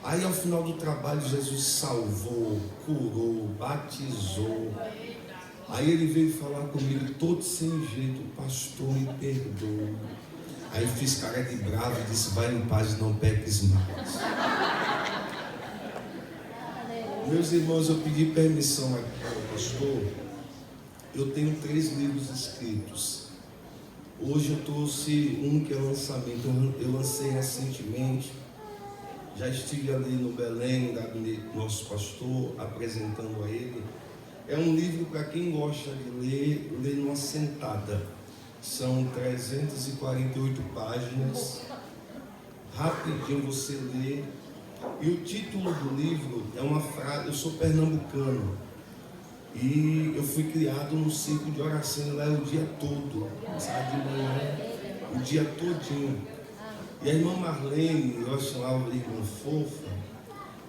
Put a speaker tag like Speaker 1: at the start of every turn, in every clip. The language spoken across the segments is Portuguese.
Speaker 1: Aí ao final do trabalho Jesus salvou, curou, batizou. Aí ele veio falar comigo todo sem jeito: pastor, me perdoa. Aí fiz cara de bravo e disse: vai em paz, não peques mais. Meus irmãos, eu pedi permissão ao pastor. Eu tenho 3 livros escritos. Hoje eu trouxe um que é lançamento. Eu lancei recentemente. Já estive ali no Belém, no gabinete do nosso pastor, apresentando a ele. É um livro para quem gosta de ler numa sentada. São 348 páginas. Rapidinho você lê. E o título do livro é uma frase. Eu sou pernambucano e eu fui criado no ciclo de oração lá o dia todo, sabe, de manhã, o dia todinho. E a irmã Marlene, eu chamava de irmã fofa,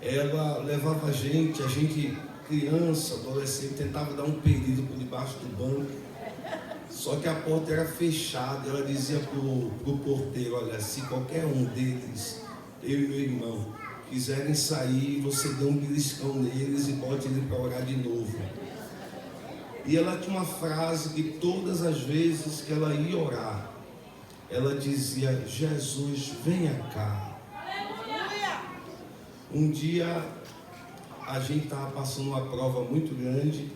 Speaker 1: ela levava a gente criança, adolescente, tentava dar um pedido por debaixo do banco, só que a porta era fechada. Ela dizia pro porteiro: olha, se qualquer um deles, eu e meu irmão, quiserem sair, você dê um beliscão neles e bote ele para orar de novo. E ela tinha uma frase que todas as vezes que ela ia orar, ela dizia: Jesus, venha cá. Um dia a gente estava passando uma prova muito grande,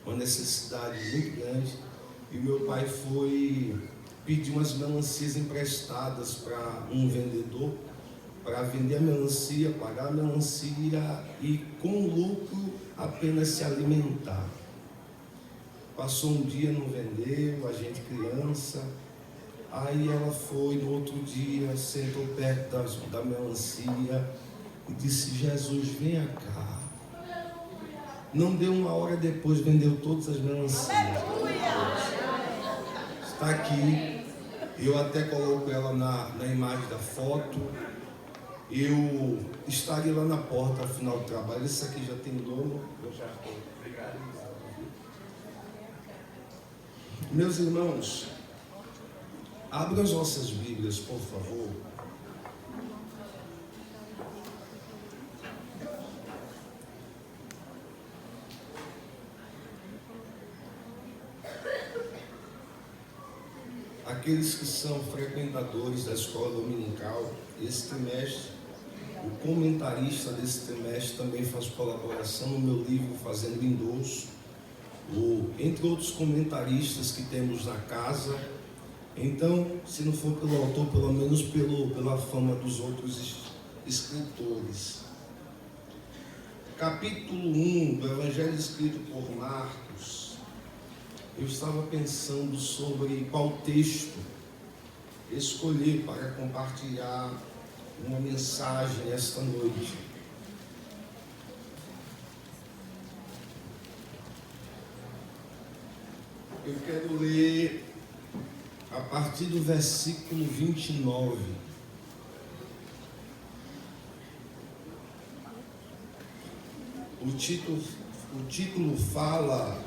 Speaker 1: uma necessidade muito grande, e meu pai foi pedir umas melancias emprestadas para um vendedor, para vender a melancia, pagar a melancia e com lucro apenas se alimentar. Passou um dia, não vendeu, a gente criança. Aí ela foi no outro dia, sentou perto da melancia e disse: Jesus, venha cá. Não deu uma hora depois, vendeu todas as melancias. Está aqui. Eu até coloco ela na imagem da foto. Eu estarei lá na porta ao final do trabalho. Esse aqui já tem dono. Eu já estou. Obrigado. Meus irmãos, abram as vossas Bíblias, por favor. Aqueles que são frequentadores da escola dominical, esse trimestre, o comentarista desse trimestre também faz colaboração no meu livro Fazendo Endosso, entre outros comentaristas que temos na casa. Então, se não for pelo autor, pelo menos pela fama dos outros escritores. Capítulo 1 do Evangelho escrito por Marcos. Eu estava pensando sobre qual texto escolher para compartilhar uma mensagem esta noite. Eu quero ler a partir do versículo 29. O título fala: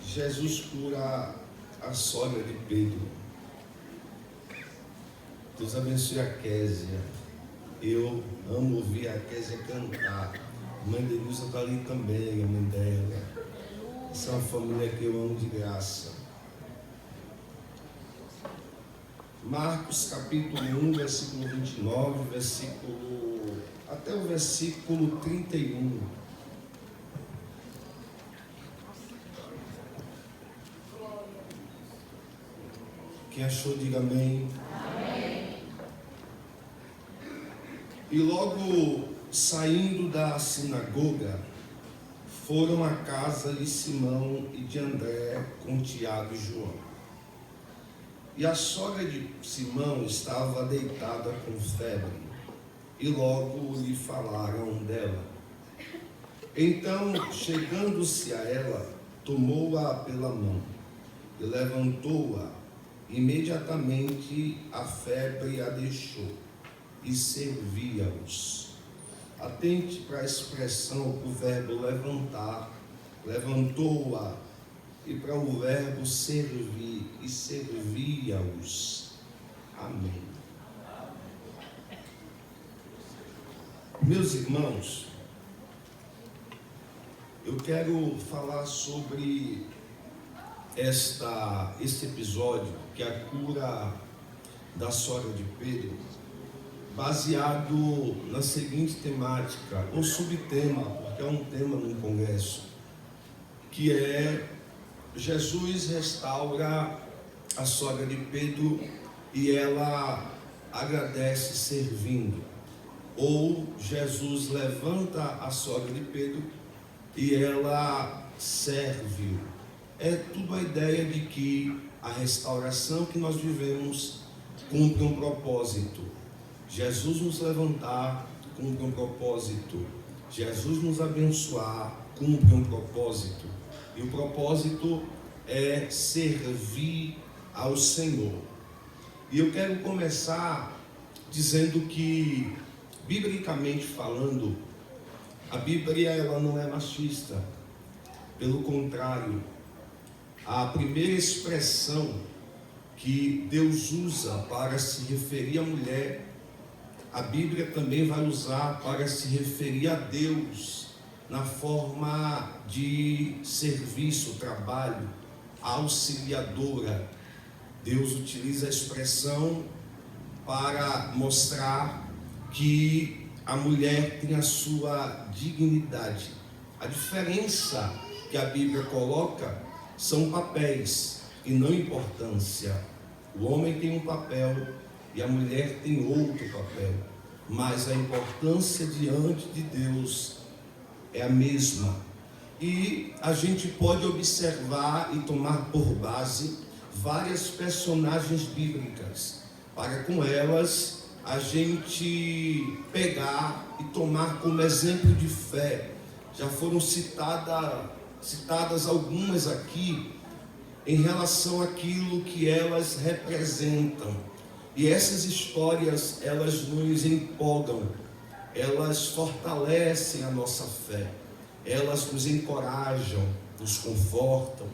Speaker 1: Jesus cura a sogra de Pedro. Deus abençoe a Késia. Eu amo ouvir a Késia cantar. A mãe de Deus está ali também, a mãe dela. Essa é uma família que eu amo de graça. Marcos capítulo 1, versículo 29, até o versículo 31. Quem achou, diga amém. Amém. E logo saindo da sinagoga, foram à casa de Simão e de André com Tiago e João. E a sogra de Simão estava deitada com febre, e logo lhe falaram dela. Então, chegando-se a ela, tomou-a pela mão e levantou-a. Imediatamente a febre a deixou e servia-os. Atente para a expressão, para o verbo levantar, levantou-a, e para o verbo servir, e servia-os. Amém. Meus irmãos, eu quero falar sobre este episódio, que é a cura da sogra de Pedro, baseado na seguinte temática, ou subtema, porque é um tema no congresso, que é: Jesus restaura a sogra de Pedro e ela agradece servindo. Ou Jesus levanta a sogra de Pedro e ela serve. É tudo a ideia de que a restauração que nós vivemos cumpre um propósito. Jesus nos levantar cumpre um propósito. Jesus nos abençoar cumpre um propósito. E o propósito é servir ao Senhor. E eu quero começar dizendo que, biblicamente falando, a Bíblia ela não é machista. Pelo contrário, a primeira expressão que Deus usa para se referir à mulher, a Bíblia também vai usar para se referir a Deus na forma de serviço, trabalho, auxiliadora. Deus utiliza a expressão para mostrar que a mulher tem a sua dignidade. A diferença que a Bíblia coloca são papéis e não importância. O homem tem um papel e a mulher tem outro papel, mas a importância diante de Deus é a mesma. E a gente pode observar e tomar por base várias personagens bíblicas, para com elas a gente pegar e tomar como exemplo de fé. Já foram citadas algumas aqui em relação àquilo que elas representam. E essas histórias, elas nos empolgam, elas fortalecem a nossa fé, elas nos encorajam, nos confortam,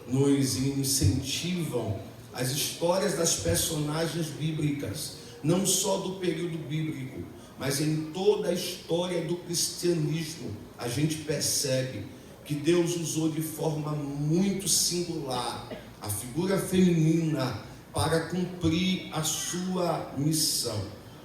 Speaker 1: nos incentivam. As histórias das personagens bíblicas, não só do período bíblico, mas em toda a história do cristianismo, a gente percebe que Deus usou de forma muito singular a figura feminina para cumprir a sua missão.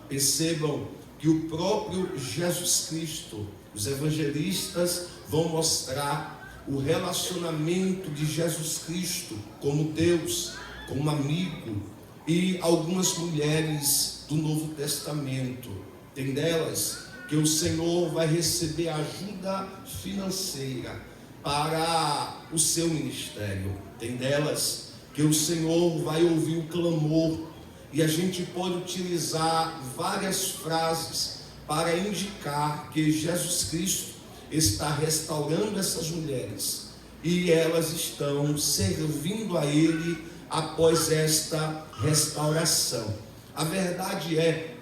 Speaker 1: Percebam que o próprio Jesus Cristo, os evangelistas vão mostrar o relacionamento de Jesus Cristo como Deus, como amigo, e algumas mulheres do Novo Testamento. Tem delas que o Senhor vai receber ajuda financeira para o seu ministério. Tem delas que o Senhor vai ouvir o clamor, e a gente pode utilizar várias frases para indicar que Jesus Cristo está restaurando essas mulheres e elas estão servindo a Ele após esta restauração. A verdade é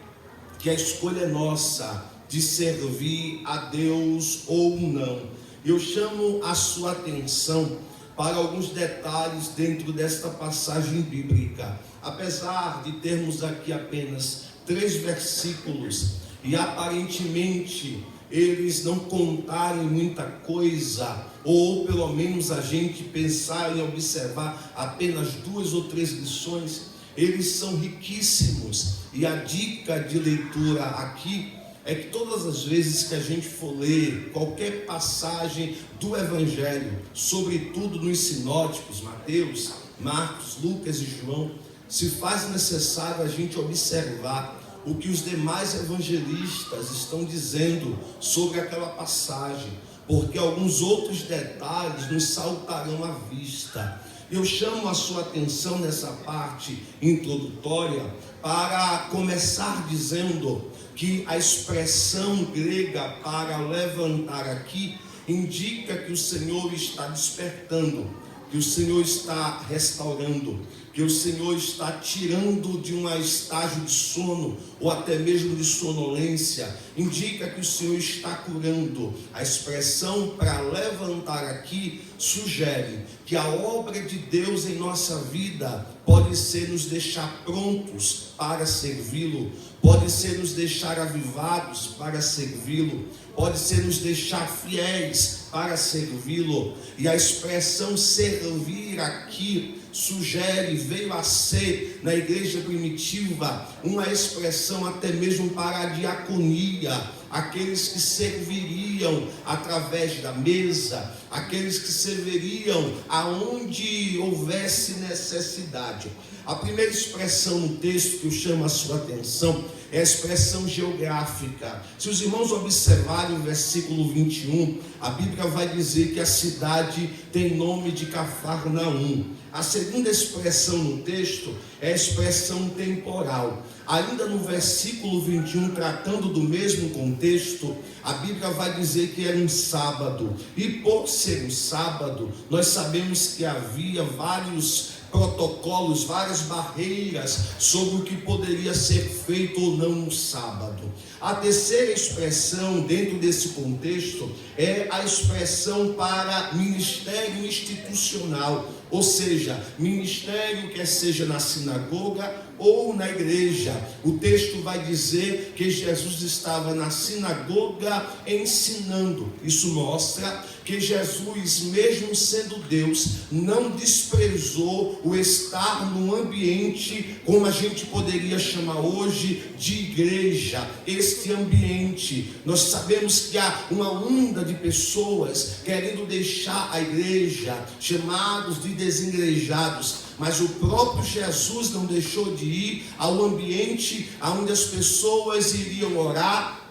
Speaker 1: que a escolha é nossa de servir a Deus ou não. Eu chamo a sua atenção para alguns detalhes dentro desta passagem bíblica. Apesar de termos aqui apenas 3 versículos e aparentemente eles não contarem muita coisa, ou pelo menos a gente pensar em observar apenas 2 ou 3 lições, eles são riquíssimos. E a dica de leitura aqui é que todas as vezes que a gente for ler qualquer passagem do Evangelho, sobretudo nos sinóticos, Mateus, Marcos, Lucas e João, se faz necessário a gente observar o que os demais evangelistas estão dizendo sobre aquela passagem, porque alguns outros detalhes nos saltarão à vista. Eu chamo a sua atenção nessa parte introdutória para começar dizendo que a expressão grega para levantar aqui indica que o Senhor está despertando, que o Senhor está restaurando, que o Senhor está tirando de um estágio de sono ou até mesmo de sonolência, indica que o Senhor está curando. A expressão para levantar aqui sugere que a obra de Deus em nossa vida pode ser nos deixar prontos para servi-lo, pode ser nos deixar avivados para servi-lo, pode ser nos deixar fiéis para servi-lo. E a expressão servir aqui sugere, veio a ser na igreja primitiva uma expressão até mesmo para a diaconia, aqueles que serviriam através da mesa, aqueles que serviriam aonde houvesse necessidade. A primeira expressão no texto que eu chamo a sua atenção é a expressão geográfica. Se os irmãos observarem o versículo 21, a Bíblia vai dizer que a cidade tem nome de Cafarnaum. A segunda expressão no texto é a expressão temporal. Ainda no versículo 21, tratando do mesmo contexto, a Bíblia vai dizer que era um sábado. E por ser um sábado, nós sabemos que havia vários protocolos, várias barreiras sobre o que poderia ser feito ou não no sábado. A terceira expressão dentro desse contexto é a expressão para ministério institucional, ou seja, ministério quer seja na sinagoga ou na igreja. O texto vai dizer que Jesus estava na sinagoga ensinando. Isso mostra que Jesus, mesmo sendo Deus, não desprezou o estar num ambiente, como a gente poderia chamar hoje, de igreja. Este ambiente, nós sabemos que há uma onda de pessoas querendo deixar a igreja, chamados de desigrejados, mas o próprio Jesus não deixou de ir ao ambiente onde as pessoas iriam orar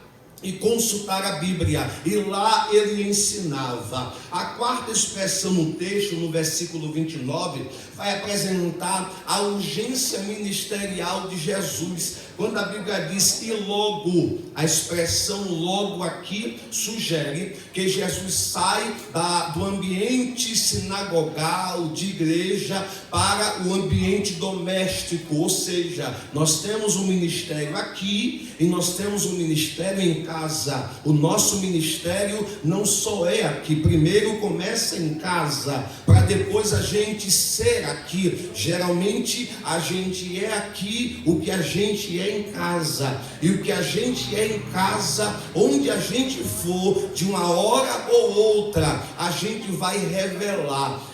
Speaker 1: e consultar a Bíblia, e lá ele ensinava. A quarta expressão no texto, no versículo 29, vai apresentar a urgência ministerial de Jesus. Quando a Bíblia diz que logo, a expressão logo aqui sugere que Jesus sai do ambiente sinagogal, de igreja, para o ambiente doméstico, ou seja, nós temos um ministério aqui e nós temos um ministério em casa. O nosso ministério não só é aqui, primeiro começa em casa, para depois a gente ser aqui. Geralmente a gente é aqui o que a gente é em casa, e o que a gente é em casa, onde a gente for, de uma hora ou outra, a gente vai revelar.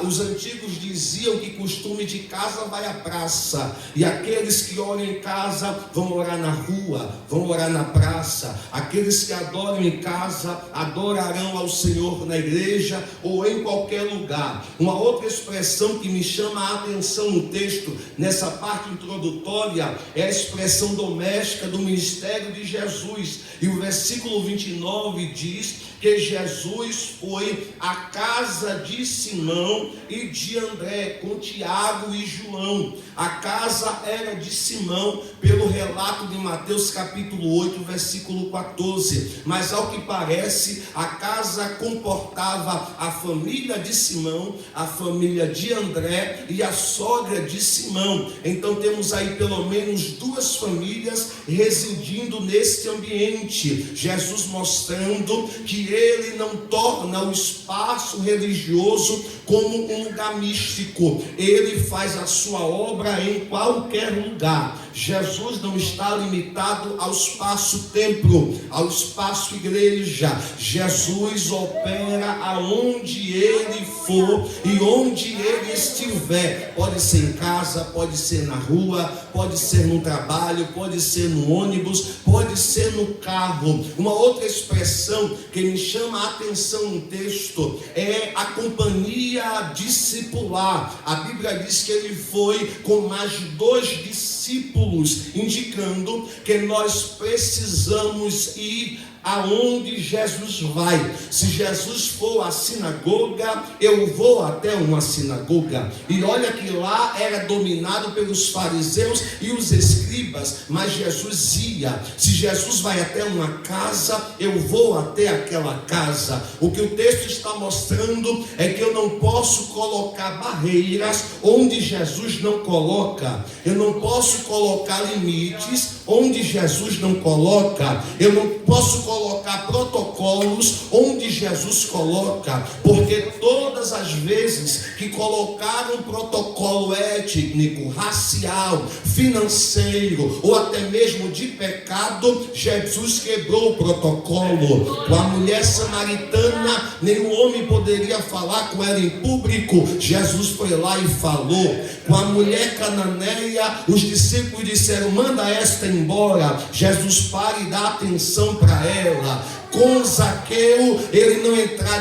Speaker 1: Os antigos diziam que costume de casa vai à praça, e aqueles que oram em casa vão orar na rua, vão orar na praça. Aqueles que adoram em casa adorarão ao Senhor na igreja ou em qualquer lugar. Uma outra expressão que me chama a atenção no texto, nessa parte introdutória, é a expressão doméstica do ministério de Jesus. E o versículo 29 diz que Jesus foi à casa de Simão e de André, com Tiago e João. A casa era de Simão, pelo relato de Mateus capítulo 8, versículo 14. Mas ao que parece, a casa comportava a família de Simão, a família de André e a sogra de Simão. Então temos aí pelo menos duas famílias residindo neste ambiente. Jesus mostrando que ele não torna o espaço religioso como um lugar místico. Ele faz a sua obra em qualquer lugar. Jesus não está limitado ao espaço templo, ao espaço igreja. Jesus opera aonde ele for e onde ele estiver. Pode ser em casa, pode ser na rua, pode ser no trabalho, pode ser no ônibus, pode ser no carro. Uma outra expressão que me chama a atenção no texto é a companhia discipular. A Bíblia diz que ele foi com mais de 2 discípulos, indicando que nós precisamos ir aonde Jesus vai. Se Jesus for à sinagoga, eu vou até uma sinagoga. E olha que lá era dominado pelos fariseus e os escribas, mas Jesus ia. Se Jesus vai até uma casa, eu vou até aquela casa. O que o texto está mostrando é que eu não posso colocar barreiras onde Jesus não coloca. Eu não posso colocar limites onde Jesus não coloca. Eu não posso colocar protocolos onde Jesus coloca, porque todas as vezes que colocaram protocolo étnico, racial, financeiro ou até mesmo de pecado, Jesus quebrou o protocolo. Com a mulher samaritana, nenhum homem poderia falar com ela em público. Jesus foi lá e falou. Com a mulher cananeia, os discípulos disseram: manda esta embora. Jesus para e dá atenção para ela. Com Zaqueu,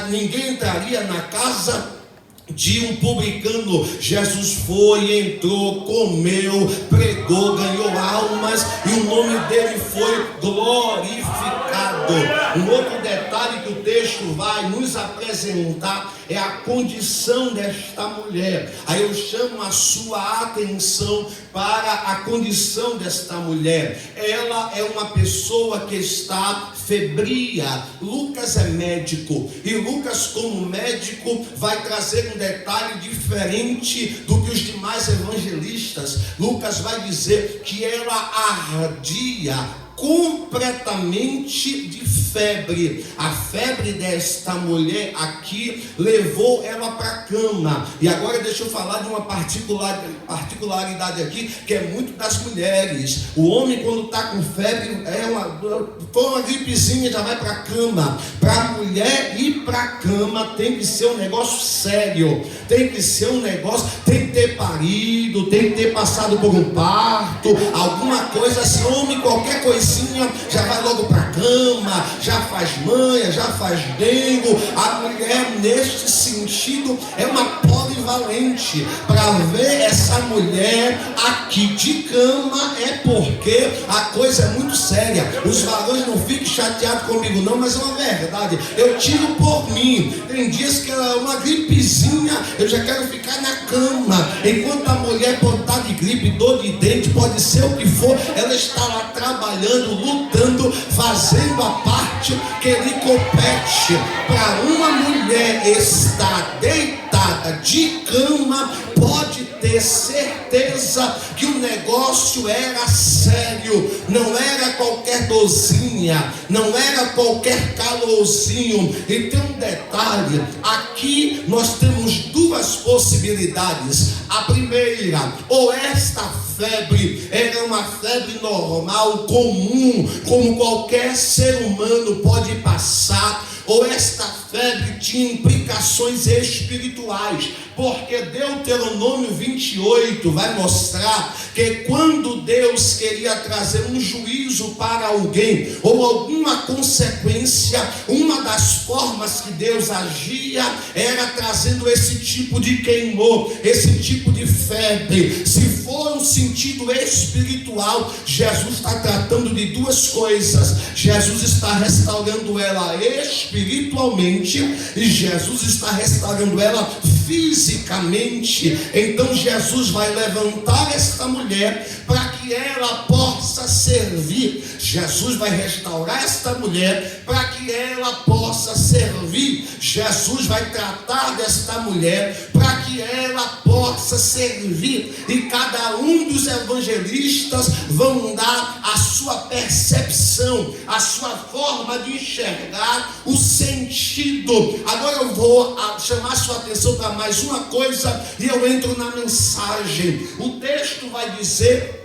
Speaker 1: ninguém entraria na casa de um publicano. Jesus foi, entrou, comeu, pregou, ganhou almas e o nome dele foi glorificado. Um outro detalhe que o texto vai nos apresentar é a condição desta mulher. Aí eu chamo a sua atenção para a condição desta mulher. Ela é uma pessoa que está febria. Lucas é médico, e Lucas, como médico, vai trazer um detalhe diferente do que os demais evangelistas. Lucas vai dizer que ela ardia completamente de febre. A febre desta mulher aqui levou ela para a cama. E agora deixa eu falar de uma particularidade aqui, que é muito das mulheres. O homem, quando está com febre, foi uma gripezinha, já vai para a cama. Para a mulher ir para a cama tem que ser um negócio sério, tem que ser um negócio, tem que ter parido, tem que ter passado por um parto, alguma coisa assim. Homem, qualquer coisinha já vai logo para a cama, já faz manha, já faz dengo. A mulher, neste sentido, é uma polivalente. Para ver essa mulher aqui de cama é porque a coisa é muito séria. Os varões não fiquem chateados comigo não, mas é uma verdade. Eu tiro por mim. Tem dias que é uma gripezinha, eu já quero ficar na cama. Enquanto a mulher pode estar de gripe, dor de dente, pode ser o que for, ela está lá trabalhando, lutando, fazendo a parte que lhe compete. Para uma mulher estar deitada de cama, pode ter certeza que o negócio era sério. Não era qualquer dozinha, não era qualquer calorzinho. E tem um detalhe, aqui nós temos duas possibilidades. A primeira, ou esta febre era uma febre normal, comum, como qualquer ser humano pode passar, ou esta febre tinha implicações espirituais, porque Deuteronômio 28 vai mostrar que quando Deus queria trazer um juízo para alguém, ou alguma consequência, uma das formas que Deus agia era trazendo esse tipo de queimor, esse tipo de febre. Se for um sentido espiritual, Jesus está tratando de duas coisas. Jesus está restaurando ela espiritualmente e Jesus está restaurando ela fisicamente. Então Jesus vai levantar esta mulher para que ela possa servir. Jesus vai restaurar esta mulher para que ela possa servir. Jesus vai tratar desta mulher para que ela possa servir. E cada um dos evangelistas vão dar a sua percepção, a sua forma de enxergar o sentido. Agora eu vou chamar sua atenção para mais uma coisa e eu entro na mensagem. O texto vai dizer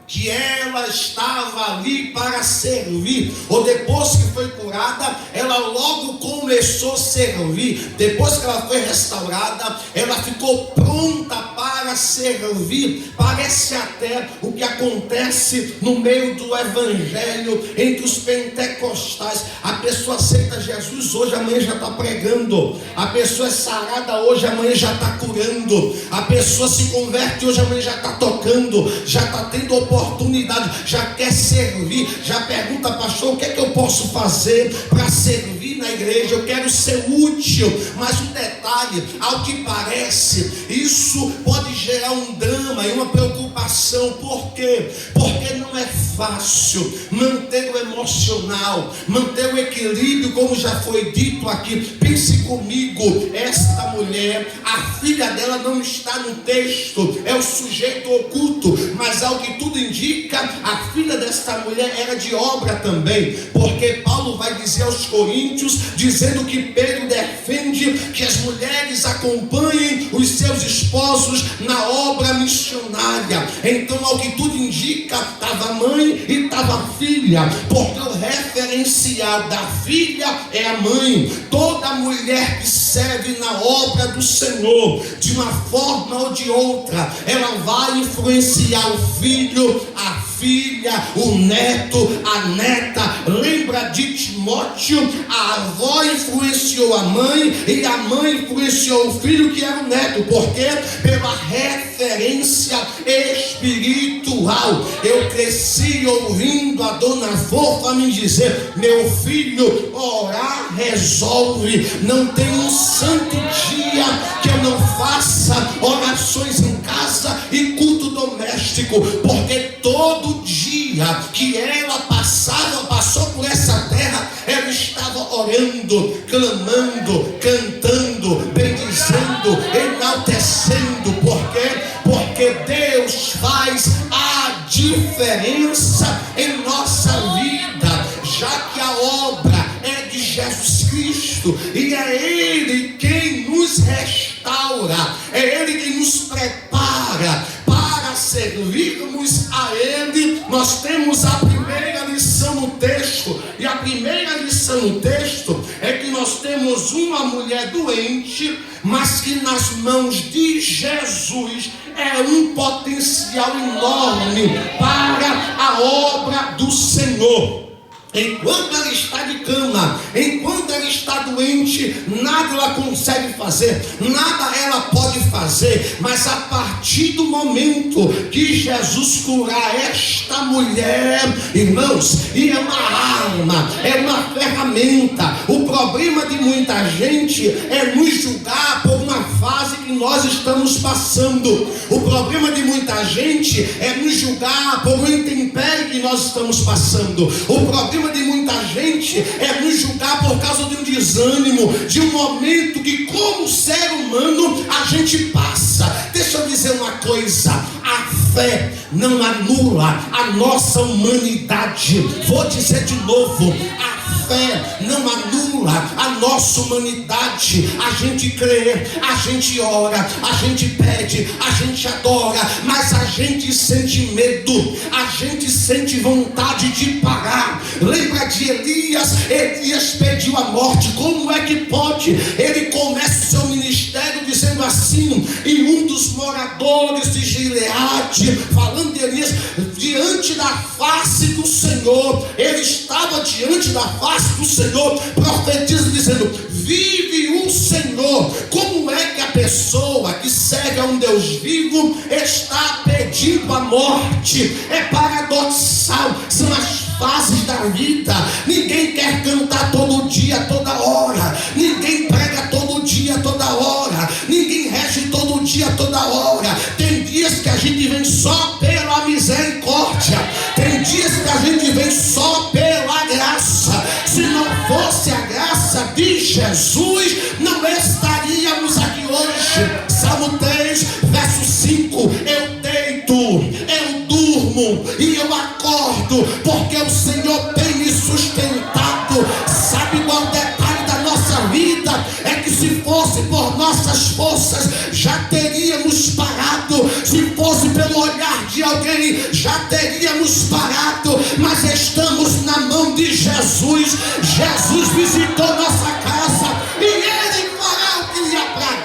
Speaker 1: que ela estava ali para servir, ou depois que foi curada, ela logo começou a servir. Depois que ela foi restaurada, ela ficou pronta para servir. Parece até o que acontece no meio do evangelho entre os pentecostais. A pessoa aceita Jesus hoje, amanhã já está pregando. A pessoa é sarada hoje, amanhã já está curando. A pessoa se converte hoje, amanhã já está tocando, já está tendo oportunidade, já quer servir, já pergunta: pastor, o que é que eu posso fazer para servir na igreja? Eu quero ser útil. Mas um detalhe, ao que parece, isso pode gerar um drama e uma preocupação. Por quê? Porque não é fácil manter o emocional, manter o equilíbrio, como já foi dito aqui. Pense comigo, esta mulher, a filha dela não está no texto, é o sujeito oculto, mas ao que tudo indica, a filha desta mulher era de obra também, porque Paulo vai dizer aos Coríntios, dizendo que Pedro defende que as mulheres acompanhem os seus esposos na obra missionária. Então, ao que tudo indica, estava a mãe e estava a filha, porque o referencial da filha é a mãe. Toda mulher que serve na obra do Senhor, de uma forma ou de outra, ela vai influenciar o filho, a filha, o neto, a neta. Lembra de Timóteo? A avó influenciou a mãe e a mãe influenciou o filho, que era o neto. Por quê? Pela referência espiritual. Eu cresci ouvindo a dona Fofa me dizer: meu filho, orar resolve. Não tem um santo dia que eu não faça orações em casa e culto doméstico, porque todo dia que ela passou por essa terra, ela estava orando, clamando, cantando, bendizendo, enaltecendo. Por quê? Porque Deus faz a diferença em nossa vida, já que a obra é de Jesus Cristo, e é Ele quem nos restaura, é Ele quem nos prepara para servirmos a Ele. Nós temos a primeira lição no texto, e a primeira lição no texto é que nós temos uma mulher doente, mas que nas mãos de Jesus é um potencial enorme para a obra do Senhor. Enquanto ela está de cama, enquanto ela está doente, nada ela consegue fazer, nada ela pode fazer. Mas a partir do momento que Jesus curar esta mulher, irmãos, e é uma arma, é uma ferramenta. O problema de muita gente é nos julgar por uma fase que nós estamos passando. O problema de muita gente é nos julgar por um intempérie que nós estamos passando. O problema de muita gente é nos julgar por causa de um desânimo, de um momento que, como ser humano, a gente passa. Deixa eu dizer uma coisa: a fé não anula a nossa humanidade. Vou dizer de novo: a fé não anula a nossa humanidade. A gente crê, a gente ora, a gente pede, a gente adora, mas a gente sente medo, a gente sente vontade de parar. Lembra de Elias? Elias pediu a morte. Como é que pode? Ele começa o seu ministério dizendo assim, e um dos moradores de Gileade, falando de Elias, diante da face do Senhor, ele estava diante da face do Senhor, profetiza dizendo: vive o Senhor. Como é que a pessoa que serve a um Deus vivo está pedindo a morte? É paradoxal, são as fases da vida. Ninguém quer cantar todo dia, toda hora. Ninguém prega todo dia, toda hora. Ninguém rege todo dia, toda hora. Tem dias que a gente vem só pela misericórdia. Tem dias que a gente vem só pela graça. Se não fosse a graça de Jesus, não estaríamos aqui hoje. Salmo 3, verso 5. Eu deito, eu durmo e eu acordo, porque o Senhor tem me sustentado. Sabe qual o detalhe da nossa vida? É que se fosse por nossas forças, já teríamos parado. Se fosse pelo olhar de alguém, já teríamos parado. Mas estamos na mão de Jesus. Jesus visitou nossa casa e Ele fará o que lhe apraz.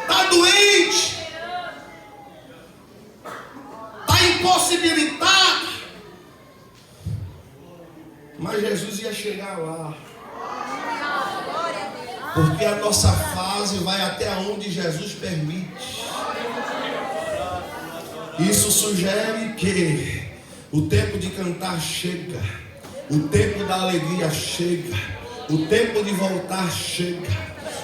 Speaker 1: Está doente, está impossibilitado, Mas Jesus ia chegar lá. Porque a nossa fase vai até onde Jesus permite. Isso sugere que o tempo de cantar chega, o tempo da alegria chega, o tempo de voltar chega,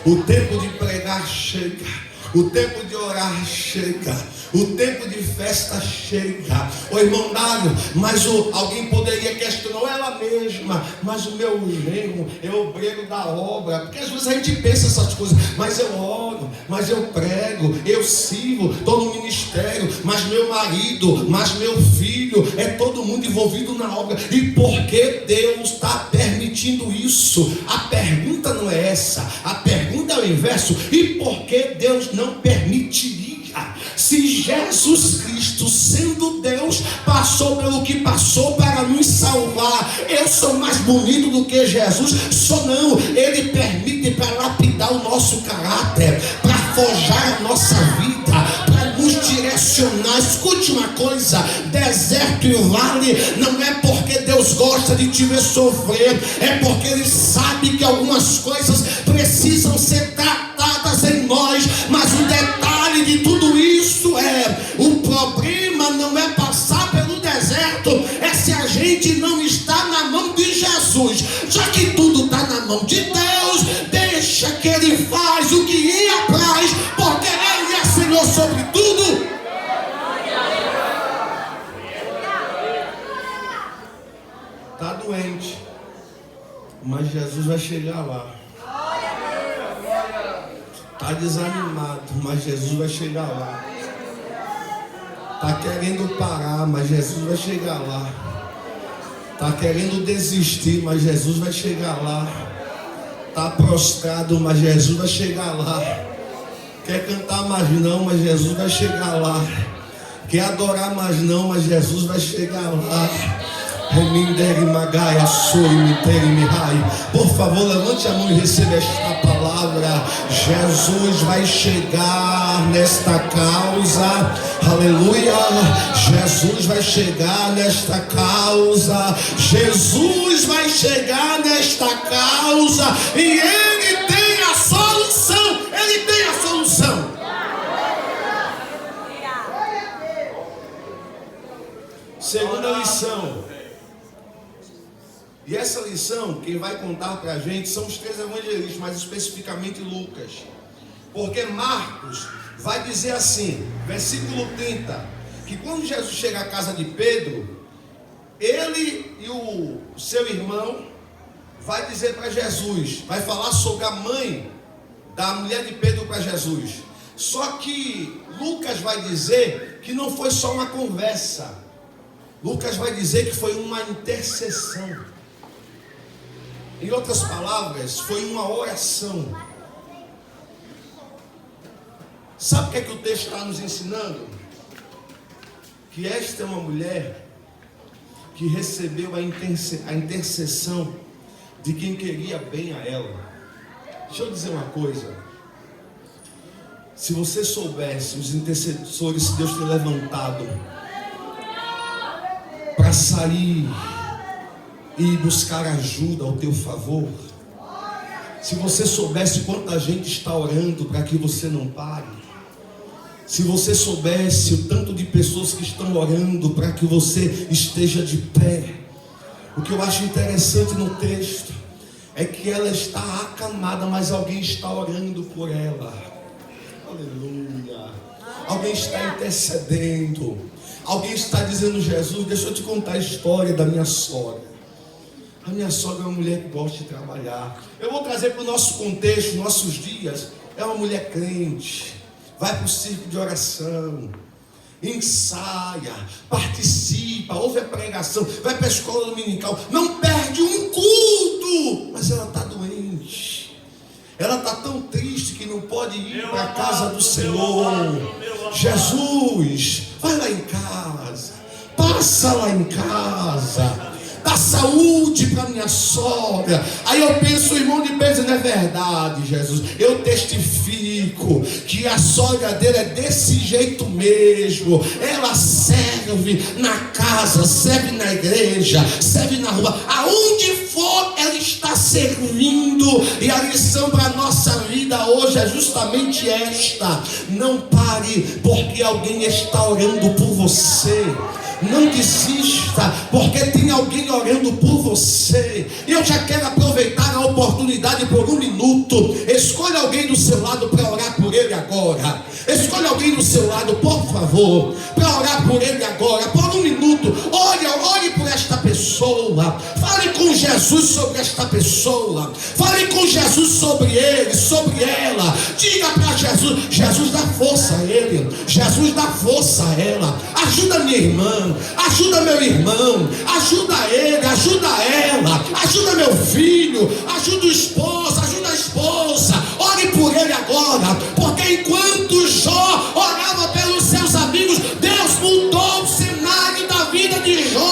Speaker 1: o tempo de pregar chega, o tempo de orar chega, o tempo de festa chega. O irmão Dário, mas alguém poderia questionar ela mesma, mas o meu genro é obreiro da obra. Porque às vezes a gente pensa essas coisas, mas eu oro, mas eu prego, eu sirvo, estou no ministério, mas meu marido, mas meu filho, é todo mundo envolvido na obra. E por que Deus está permitindo isso? A pergunta não é essa, a pergunta é o inverso. E por que Deus não permitiria? Se Jesus Cristo, sendo Deus, passou pelo que passou para nos salvar, eu sou mais bonito do que Jesus? Sou não. Ele permite para lapidar o nosso caráter, para forjar a nossa vida, para nos direcionar. Escute uma coisa: deserto e vale não é porque Deus gosta de te ver sofrer, é porque Ele sabe que algumas coisas precisam ser tratadas em nós. Mas o detalhe de tudo isso o problema não é passar pelo deserto, é se a gente não está na mão de Jesus. Já que tudo está na mão de Deus, deixa que Ele faz o que lhe apraz, porque Ele é Senhor sobre tudo. Está doente, mas Jesus vai chegar lá. Está desanimado, mas Jesus vai chegar lá. Está querendo parar, mas Jesus vai chegar lá. Está querendo desistir, mas Jesus vai chegar lá. Está prostrado, mas Jesus vai chegar lá. Quer cantar mais não, mas Jesus vai chegar lá. Quer adorar mais não, mas Jesus vai chegar lá. Por favor, levante a mão e receba esta palavra. Jesus vai chegar nesta causa. Aleluia. Jesus vai chegar nesta causa. Jesus vai chegar nesta causa. E Ele tem a solução. Ele tem a solução. Segunda lição. E essa lição, quem vai contar para a gente são os três evangelistas, mas especificamente Lucas. Porque Marcos vai dizer assim, versículo 30, que quando Jesus chega à casa de Pedro, ele e o seu irmão vai dizer para Jesus, vai falar sobre a mãe da mulher de Pedro para Jesus. Só que Lucas vai dizer que não foi só uma conversa. Lucas vai dizer que foi uma intercessão. Em outras palavras, foi uma oração. Sabe o que é que o texto está nos ensinando? Que esta é uma mulher que recebeu a intercessão de quem queria bem a ela. Deixa eu dizer uma coisa. Se você soubesse os intercessores que Deus tem levantado para sair e buscar ajuda ao teu favor, se você soubesse quanta gente está orando para que você não pare, se você soubesse o tanto de pessoas que estão orando para que você esteja de pé. O que eu acho interessante no texto é que ela está acamada, mas alguém está orando por ela. Aleluia. Alguém está intercedendo. Alguém está dizendo: Jesus, deixa eu te contar a história da minha sogra. A minha sogra é uma mulher que gosta de trabalhar. Eu vou trazer para o nosso contexto, nossos dias. É uma mulher crente. Vai para o circo de oração. Ensaia. Participa. Ouve a pregação. Vai para a escola dominical. Não perde um culto. Mas ela está doente. Ela está tão triste que não pode ir para a casa do Senhor. Jesus, vai lá em casa. Passa lá em casa. Está dá saúde para minha sogra. Aí eu penso, o irmão de Pedro, não é verdade, Jesus, eu testifico que a sogra dele é desse jeito mesmo. Ela serve na casa, serve na igreja, serve na rua, aonde for ela está servindo. E a lição para a nossa vida hoje é justamente esta: não pare porque alguém está orando por você. Não desista, porque tem alguém orando por você. E eu já quero aproveitar a oportunidade por um minuto. Escolha alguém do seu lado para orar por ele agora. Escolha alguém do seu lado, por favor, para orar por ele agora, por um minuto. Ore por esta pessoa. Fale com Jesus sobre esta pessoa. Fale com Jesus sobre ele, sobre ela. Diga para Jesus: Jesus, dá força a ele. Jesus, dá força a ela. Ajuda minha irmã, ajuda meu irmão, ajuda ele, ajuda ela, ajuda meu filho, ajuda o esposo, ajuda a esposa. Ore por ele agora, porque enquanto Jó orava pelos seus amigos, Deus mudou o cenário da vida de Jó.